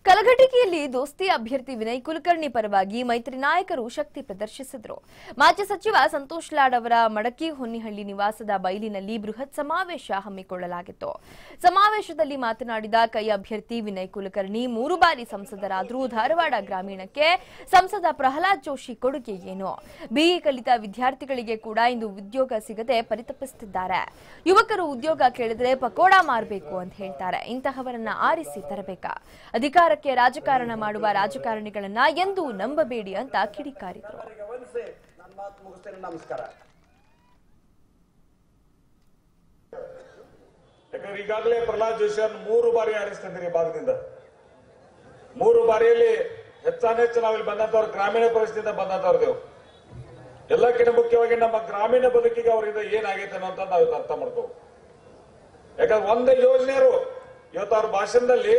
ಕಲಘಟಗಿಯಲ್ಲಿ ದೋಸ್ತಿ ಅಭ್ಯರ್ಥಿ ವಿನಯ್ ಕುಲಕರ್ಣಿ ಪರವಾಗಿ ಮೈತ್ರಿ ನಾಯಕರು ಶಕ್ತಿ ಪ್ರದರ್ಶಿಸಿದರು. ಮಾಜಿ ಸಚಿವ ಸಂತೋಷ್ ಲಾಡ್ ಅವರ ಮಡಕಿ ಹೊನ್ನಿಹಳ್ಳಿ ನಿವಾಸದ ಬಯಲಿನಲ್ಲಿ ಬೃಹತ್ ಸಮಾವೇಶ ಹಮ್ಮಿಕೊಳ್ಳಲಾಗಿತ್ತು. ಸಮಾವೇಶದಲ್ಲಿ ಮಾತನಾಡಿದ ಕೈ ಅಭ್ಯರ್ಥಿ ವಿನಯ್ ಕುಲಕರ್ಣಿ 3 ಬಾರಿ ಸಂಸದರಾದರೂ ಧಾರವಾಡ ಗ್ರಾಮೀಣಕ್ಕೆ ಸಂಸದ ಪ್ರಹ್ಲಾದ್ ಜೋಶಿ ಕೊಡುಗೆ ಏನು? ಬಿಇ ಕಲಿತ ವಿದ್ಯಾರ್ಥಿಗಳಿಗೆ ಕೂಡ ಇಂದು ಉದ್ಯೋಗ ಸಿಗದೆ ಪರಿತಪಿಸುತ್ತಿದ್ದಾರೆ. ಯುವಕರು ಉದ್ಯೋಗ ಕೇಳಿದ್ರೆ ಪಕೋಡಾ ಮಾರಬೇಕು ಅಂತ ಹೇಳ್ತಾರೆ. ಇಂತಹವರನ್ನ ಆರಿಸಿ ತರಬೇಕಾ? ಅಧಿಕಾರಕ್ಕೆ ರಾಜಕಾರಣ ಮಾಡುವ ರಾಜಕಾರಣಿಗಳನ್ನ ಎಂದೂ ನಂಬಬೇಡಿ ಅಂತ ಕಿಡಿಕಾರಿದರು. ಈಗಾಗಲೇ ಪ್ರಹ್ಲಾದ್ ಜೋಶಿ ಅವರು 3 ಬಾರಿ ಆರಿಸ್ತಿದ್ದೀರಿ ಭಾಗದಿಂದ. 3 ಬಾರಿಯಲ್ಲಿ ಹೆಚ್ಚಾನೆಚ್ಚು ನಾವಿಲ್ಲಿ ಬಂದಂತವ್ರು ಗ್ರಾಮೀಣ ಪರಿಸ್ಥಿತಿಯಿಂದ ಬಂದಂತವ್ರದೇವು. ಎಲ್ಲಕ್ಕಿಂತ ಮುಖ್ಯವಾಗಿ ನಮ್ಮ ಗ್ರಾಮೀಣ ಬದುಕಿಗೆ ಅವರಿಂದ ಏನಾಗೈತೆ ಅನ್ನೋಂತ ನಾವು ಅರ್ಥ ಮಾಡ್ಕೋಬೇಕು. ಯಾಕಂದ್ರೆ ಒಂದು ಯೋಜನೆಯರು ಇವತ್ತು ಅವ್ರ ಭಾಷಣದಲ್ಲಿ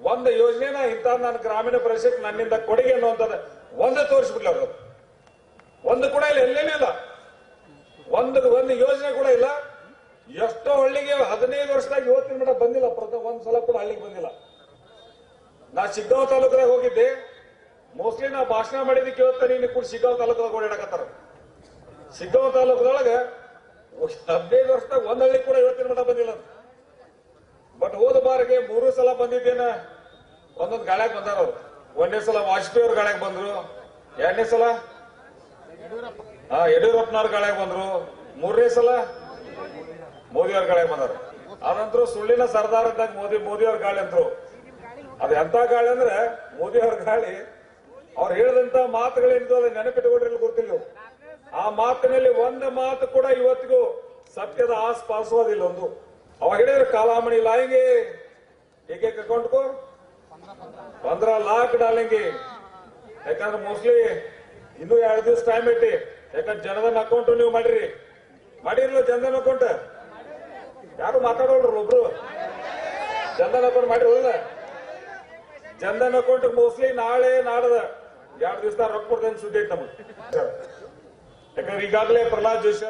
ಒಂದು ಯೋಜನೆನ ಇಂಥ ನನ್ನ ಗ್ರಾಮೀಣ ಪರಿಸ್ಥಿತಿ ನನ್ನಿಂದ ಕೊಡುಗೆ ಅನ್ನುವಂಥದ್ದು ಒಂದು ತೋರಿಸ್ಬಿಡ್ಲಿ ಅವರು. ಒಂದು ಕೂಡ ಇಲ್ಲ, ಎಲ್ಲೇನೂ ಇಲ್ಲ. ಒಂದು ಯೋಜನೆ ಕೂಡ ಇಲ್ಲ. ಎಷ್ಟೋ ಹಳ್ಳಿಗೆ 15 ವರ್ಷದಾಗ ಇವತ್ತಿನ ಮಟ್ಟ ಬಂದಿಲ್ಲ, ಒಂದ್ಸಲ ಕೂಡ ಹಳ್ಳಿಗೆ ಬಂದಿಲ್ಲ. ನಾ ಶಿಗ್ಗಾಂವ್ ತಾಲೂಕದಾಗ ಹೋಗಿದ್ದೆ. ಮೋಸ್ಟ್ಲಿ ನಾ ಭಾಷಣ ಮಾಡಿದ್ದಕ್ಕೆ ಇವತ್ತು ನೀನು ಕೂಡ ಶಿಗ್ಗಾಂವ್ ತಾಲೂಕದಾಗ ಓಡಾಡಕತ್ತಾರ. ಶಿಗ್ಗಾಂವ್ ತಾಲೂಕದೊಳಗೆ 15 ವರ್ಷದಾಗ ಒಂದ್ ಹಳ್ಳಿ ಕೂಡ ಇವತ್ತಿನ ಮಟ್ಟ ಬಂದಿಲ್ಲ. ಬಟ್ ಹೋದ ಬಾರಿಗೆ 3 ಸಲ ಬಂದಿದ್ದೇನ ಒಂದೊಂದು ಗಾಳ್ಯಾಗ ಬಂದಾರ ಅವ್ರು. 1ನೇ ಸಲ ವಾಜಪೇಯಿ ಅವ್ರ ಗಾಳ್ಯಾಗ ಬಂದ್ರು, 2ನೇ ಸಲ ಯಡಿಯೂರಪ್ಪನವ್ರ ಗಾಳ್ಯಾಗ ಬಂದ್ರು, 3ನೇ ಸಲ ಮೋದಿ ಅವ್ರ ಗಾಳ್ಯಾಗ ಬಂದಾರ. ಅದಂತರೂ ಸುಳ್ಳಿನ ಸರ್ದಾರ್ ಅಂದಾಗ ಮೋದಿ ಅವ್ರ ಗಾಳಿ ಅಂತರು. ಅದ್ ಎಂತ ಗಾಳಿ ಅಂದ್ರೆ ಮೋದಿ ಅವ್ರ ಗಾಳಿ. ಅವ್ರು ಹೇಳಿದಂತ ಮಾತುಗಳೇನಿದ್ದು ಅದನ್ನ ನೆನಪಿಟ್ಟುಕೊಂಡ್ರೆ ಗೊತ್ತಿಲ್ಲ. ಆ ಮಾತಿನಲ್ಲಿ ಒಂದು ಮಾತು ಕೂಡ ಇವತ್ತಿಗೂ ಸತ್ಯದ ಆಸ್ಪಾಸೋದಿಲ್ಲ. ಒಂದು ಅವಾಗ ಹೇಳಿದ್ರೆ ಕಾಲಾಮಣಿ ಲಾಯಂಗೆ एक अकाउंट को 15 लाख डालेंगे. ಯಾಕಂದ್ರೆ ಮೋಸ್ಟ್ಲಿ ಇನ್ನೂ 2 ದಿವಸ ಟೈಮ್ ಐತಿ. ಯಾಕಂದ್ರೆ ಜನಧನ್ ಅಕೌಂಟ್ ನೀವು ಮಾಡಿರಲಿಲ್ಲ. ಜನಧನ್ ಅಕೌಂಟ್ ಯಾರು ಮಾತಾಡೋಲ್ರು. ಒಬ್ರು ಜನಧನ್ ಅಕೌಂಟ್ ಮಾಡಿರಲಿಲ್ಲ. ಜನಧನ್ ಅಕೌಂಟ್ ಮೋಸ್ಟ್ಲಿ ನಾಳೆ ನಾಡದ 2 ದಿವಸ ರೊಕ್ಕ ಕೊಡ್ತೇನೆ ಸುದ್ದಿ ಐತೆ ನಮಗೆ. ಯಾಕಂದ್ರೆ ಈಗಾಗಲೇ ಪ್ರಹ್ಲಾದ್ ಜೋಶಿ